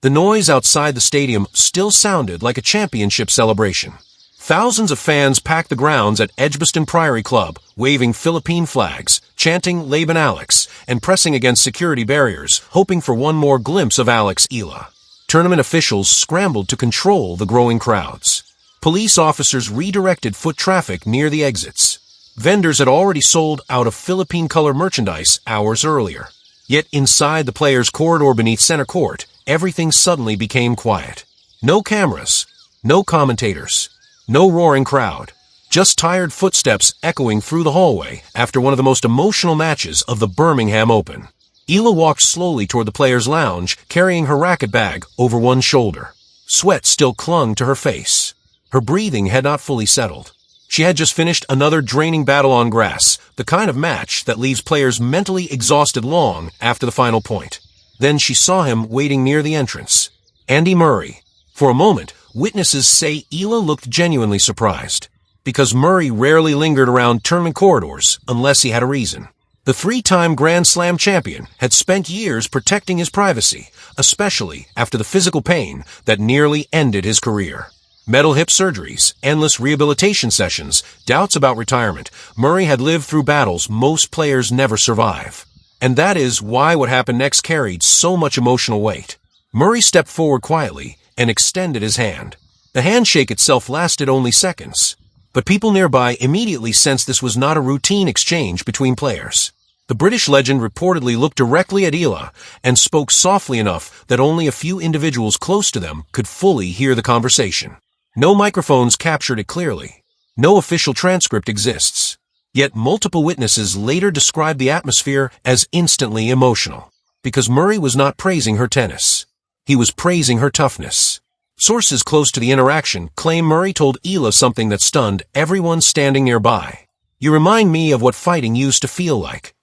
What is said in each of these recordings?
The noise outside the stadium still sounded like a championship celebration. Thousands of fans packed the grounds at Edgbaston Priory Club, waving Philippine flags, chanting Laban Alex, and pressing against security barriers, hoping for one more glimpse of Alex Ila. Tournament officials scrambled to control the growing crowds. Police officers redirected foot traffic near the exits. Vendors had already sold out of Philippine-color merchandise hours earlier. Yet inside the players' corridor beneath center court, everything suddenly became quiet. No cameras, no commentators, no roaring crowd, just tired footsteps echoing through the hallway after one of the most emotional matches of the Birmingham Open. Ila walked slowly toward the players' lounge, carrying her racket bag over one shoulder. Sweat still clung to her face. Her breathing had not fully settled. She had just finished another draining battle on grass, the kind of match that leaves players mentally exhausted long after the final point. Then she saw him waiting near the entrance. Andy Murray. For a moment, witnesses say Ila looked genuinely surprised, because Murray rarely lingered around tournament corridors unless he had a reason. The three-time Grand Slam champion had spent years protecting his privacy, especially after the physical pain that nearly ended his career. Metal hip surgeries, endless rehabilitation sessions, doubts about retirement. Murray had lived through battles most players never survive. And that is why what happened next carried so much emotional weight. Murray stepped forward quietly and extended his hand. The handshake itself lasted only seconds, but people nearby immediately sensed this was not a routine exchange between players. The British legend reportedly looked directly at Ila and spoke softly enough that only a few individuals close to them could fully hear the conversation. No microphones captured it clearly. No official transcript exists. Yet multiple witnesses later described the atmosphere as instantly emotional, because Murray was not praising her tennis. He was praising her toughness. Sources close to the interaction claim Murray told Ila something that stunned everyone standing nearby. "You remind me of what fighting used to feel like."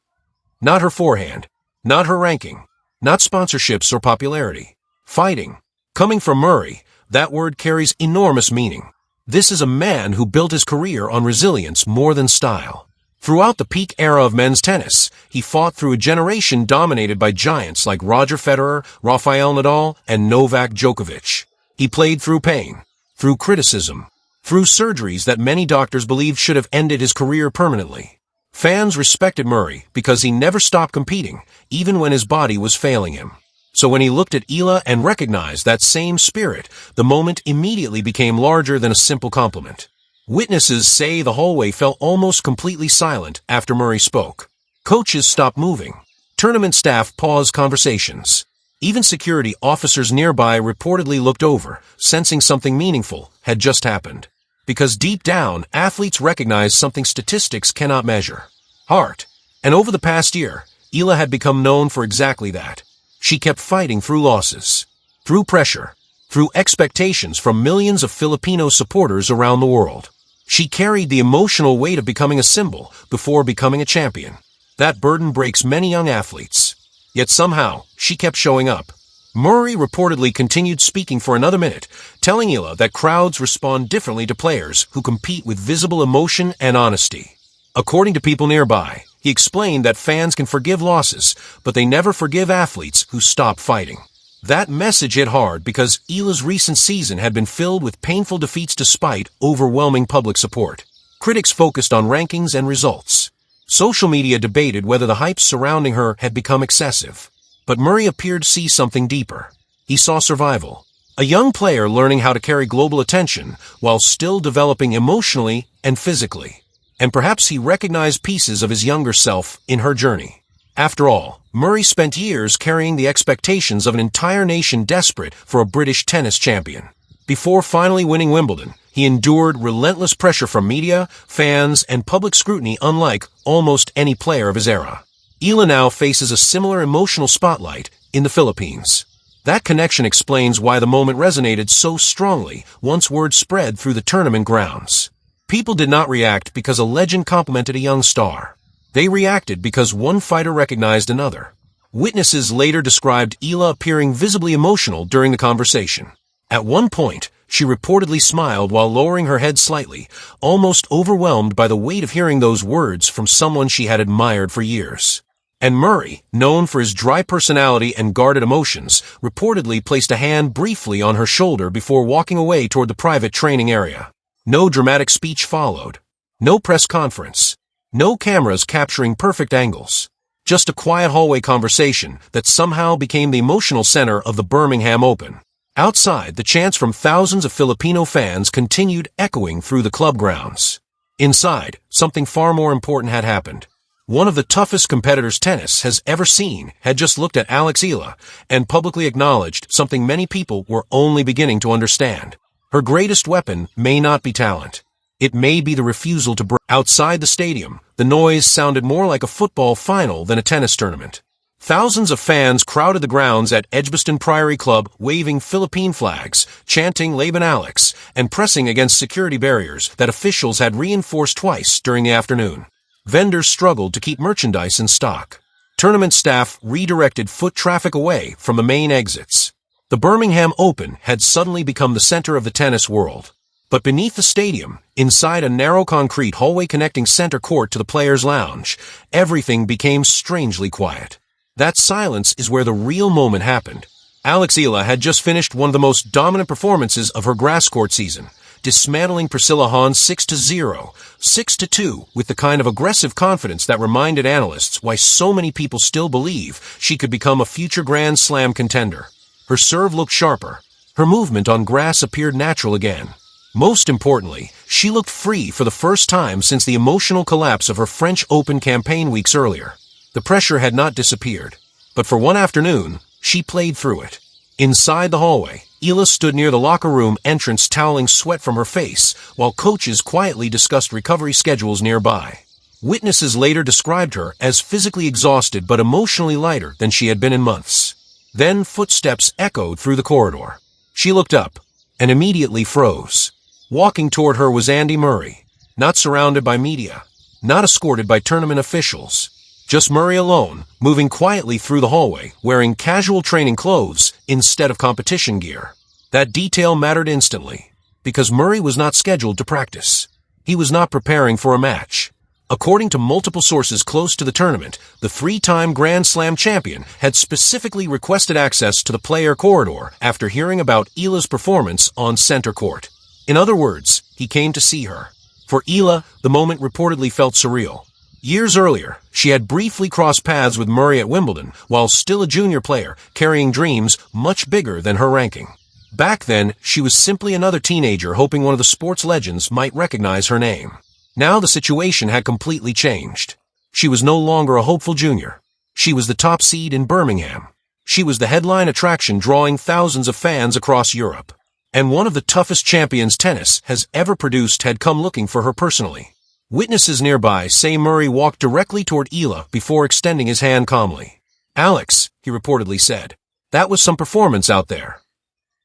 Not her forehand, not her ranking, not sponsorships or popularity. Fighting. Coming from Murray, that word carries enormous meaning. This is a man who built his career on resilience more than style. Throughout the peak era of men's tennis, he fought through a generation dominated by giants like Roger Federer, Rafael Nadal, and Novak Djokovic. He played through pain, through criticism, through surgeries that many doctors believed should have ended his career permanently. Fans respected Murray because he never stopped competing, even when his body was failing him. So when he looked at Ila and recognized that same spirit, the moment immediately became larger than a simple compliment. Witnesses say the hallway fell almost completely silent after Murray spoke. Coaches stopped moving. Tournament staff paused conversations. Even security officers nearby reportedly looked over, sensing something meaningful had just happened. Because deep down, athletes recognize something statistics cannot measure: heart. And over the past year, Ila had become known for exactly that. She kept fighting through losses, through pressure, through expectations from millions of Filipino supporters around the world. She carried the emotional weight of becoming a symbol before becoming a champion. That burden breaks many young athletes. Yet somehow, she kept showing up. Murray reportedly continued speaking for another minute, telling Ila that crowds respond differently to players who compete with visible emotion and honesty. According to people nearby, he explained that fans can forgive losses, but they never forgive athletes who stop fighting. That message hit hard because Ila's recent season had been filled with painful defeats despite overwhelming public support. Critics focused on rankings and results. Social media debated whether the hype surrounding her had become excessive. But Murray appeared to see something deeper. He saw survival. A young player learning how to carry global attention while still developing emotionally and physically. And perhaps he recognized pieces of his younger self in her journey. After all, Murray spent years carrying the expectations of an entire nation desperate for a British tennis champion. Before finally winning Wimbledon, he endured relentless pressure from media, fans, and public scrutiny unlike almost any player of his era. Ila now faces a similar emotional spotlight in the Philippines. That connection explains why the moment resonated so strongly once word spread through the tournament grounds. People did not react because a legend complimented a young star. They reacted because one fighter recognized another. Witnesses later described Ila appearing visibly emotional during the conversation. At one point, she reportedly smiled while lowering her head slightly, almost overwhelmed by the weight of hearing those words from someone she had admired for years. And Murray, known for his dry personality and guarded emotions, reportedly placed a hand briefly on her shoulder before walking away toward the private training area. No dramatic speech followed. No press conference. No cameras capturing perfect angles. Just a quiet hallway conversation that somehow became the emotional center of the Birmingham Open. Outside, the chants from thousands of Filipino fans continued echoing through the club grounds. Inside, something far more important had happened. One of the toughest competitors tennis has ever seen had just looked at Alex Ila and publicly acknowledged something many people were only beginning to understand. Her greatest weapon may not be talent. It may be the refusal to break. Outside the stadium, the noise sounded more like a football final than a tennis tournament. Thousands of fans crowded the grounds at Edgbaston Priory Club, waving Philippine flags, chanting Laban Alex, and pressing against security barriers that officials had reinforced twice during the afternoon. Vendors struggled to keep merchandise in stock. Tournament staff redirected foot traffic away from the main exits. The Birmingham Open had suddenly become the center of the tennis world. But beneath the stadium, inside a narrow concrete hallway connecting center court to the players' lounge, everything became strangely quiet. That silence is where the real moment happened. Alex Ila had just finished one of the most dominant performances of her grass court season, dismantling Priscilla Hahn 6-0, 6-2, with the kind of aggressive confidence that reminded analysts why so many people still believe she could become a future Grand Slam contender. Her serve looked sharper. Her movement on grass appeared natural again. Most importantly, she looked free for the first time since the emotional collapse of her French Open campaign weeks earlier. The pressure had not disappeared, but for one afternoon, she played through it. Inside the hallway, Ila stood near the locker room entrance toweling sweat from her face, while coaches quietly discussed recovery schedules nearby. Witnesses later described her as physically exhausted but emotionally lighter than she had been in months. Then footsteps echoed through the corridor. She looked up, and immediately froze. Walking toward her was Andy Murray, not surrounded by media, not escorted by tournament officials. Just Murray alone, moving quietly through the hallway, wearing casual training clothes instead of competition gear. That detail mattered instantly, because Murray was not scheduled to practice. He was not preparing for a match. According to multiple sources close to the tournament, the three-time Grand Slam champion had specifically requested access to the player corridor after hearing about Ila's performance on center court. In other words, he came to see her. For Ila, the moment reportedly felt surreal. Years earlier, she had briefly crossed paths with Murray at Wimbledon, while still a junior player, carrying dreams much bigger than her ranking. Back then, she was simply another teenager hoping one of the sports legends might recognize her name. Now the situation had completely changed. She was no longer a hopeful junior. She was the top seed in Birmingham. She was the headline attraction drawing thousands of fans across Europe. And one of the toughest champions tennis has ever produced had come looking for her personally. Witnesses nearby say Murray walked directly toward Ila before extending his hand calmly. "Alex," he reportedly said, "that was some performance out there."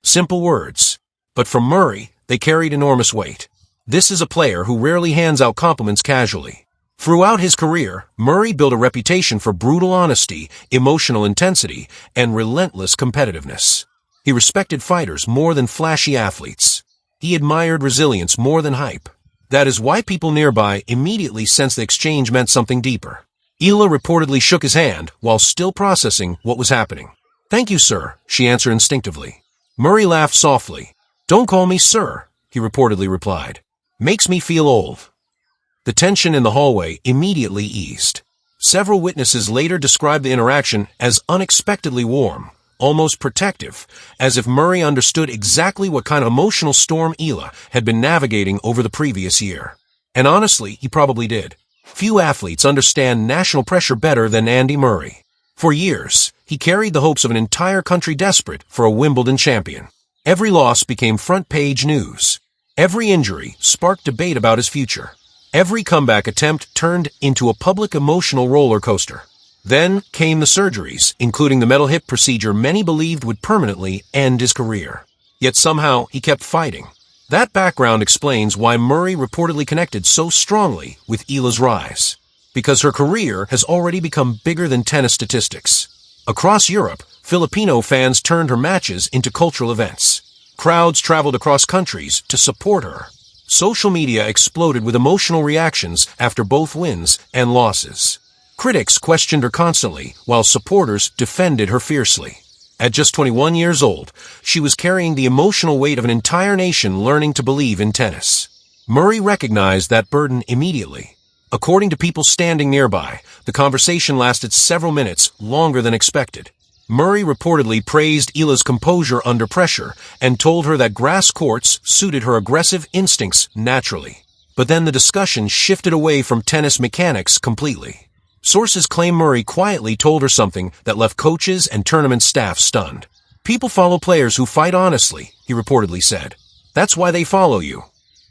Simple words. But from Murray, they carried enormous weight. This is a player who rarely hands out compliments casually. Throughout his career, Murray built a reputation for brutal honesty, emotional intensity, and relentless competitiveness. He respected fighters more than flashy athletes. He admired resilience more than hype. That is why people nearby immediately sensed the exchange meant something deeper. Ila reportedly shook his hand while still processing what was happening. "Thank you, sir," she answered instinctively. Murray laughed softly. "Don't call me sir," he reportedly replied. "Makes me feel old." The tension in the hallway immediately eased. Several witnesses later described the interaction as unexpectedly warm, almost protective, as if Murray understood exactly what kind of emotional storm Ila had been navigating over the previous year. And honestly, he probably did. Few athletes understand national pressure better than Andy Murray. For years, he carried the hopes of an entire country desperate for a Wimbledon champion. Every loss became front-page news. Every injury sparked debate about his future. Every comeback attempt turned into a public emotional roller coaster. Then came the surgeries, including the metal hip procedure many believed would permanently end his career. Yet somehow he kept fighting. That background explains why Murray reportedly connected so strongly with Ila's rise. Because her career has already become bigger than tennis statistics. Across Europe, Filipino fans turned her matches into cultural events. Crowds traveled across countries to support her. Social media exploded with emotional reactions after both wins and losses. Critics questioned her constantly, while supporters defended her fiercely. At just 21 years old, she was carrying the emotional weight of an entire nation learning to believe in tennis. Murray recognized that burden immediately. According to people standing nearby, the conversation lasted several minutes, longer than expected. Murray reportedly praised Ila's composure under pressure and told her that grass courts suited her aggressive instincts naturally. But then the discussion shifted away from tennis mechanics completely. Sources claim Murray quietly told her something that left coaches and tournament staff stunned. "People follow players who fight honestly," he reportedly said. "That's why they follow you.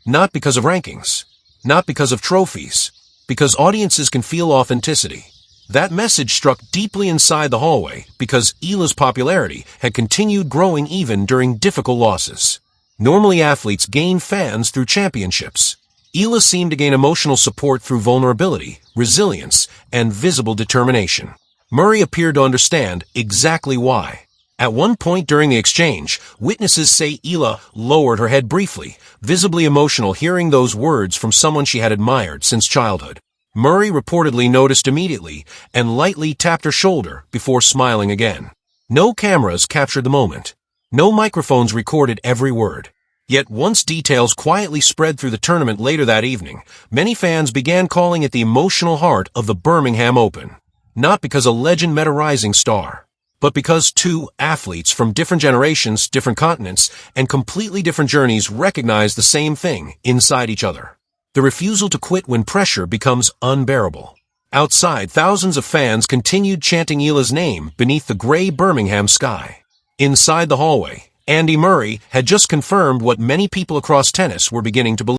Not because of rankings. Not because of trophies. Because audiences can feel authenticity." That message struck deeply inside the hallway because Ila's popularity had continued growing even during difficult losses. Normally athletes gain fans through championships. Ila seemed to gain emotional support through vulnerability, resilience, and visible determination. Murray appeared to understand exactly why. At one point during the exchange, witnesses say Ila lowered her head briefly, visibly emotional hearing those words from someone she had admired since childhood. Murray reportedly noticed immediately and lightly tapped her shoulder before smiling again. No cameras captured the moment. No microphones recorded every word. Yet once details quietly spread through the tournament later that evening, many fans began calling it the emotional heart of the Birmingham Open. Not because a legend met a rising star, but because two athletes from different generations, different continents, and completely different journeys recognize the same thing inside each other. The refusal to quit when pressure becomes unbearable. Outside, thousands of fans continued chanting Ila's name beneath the gray Birmingham sky. Inside the hallway, Andy Murray had just confirmed what many people across tennis were beginning to believe.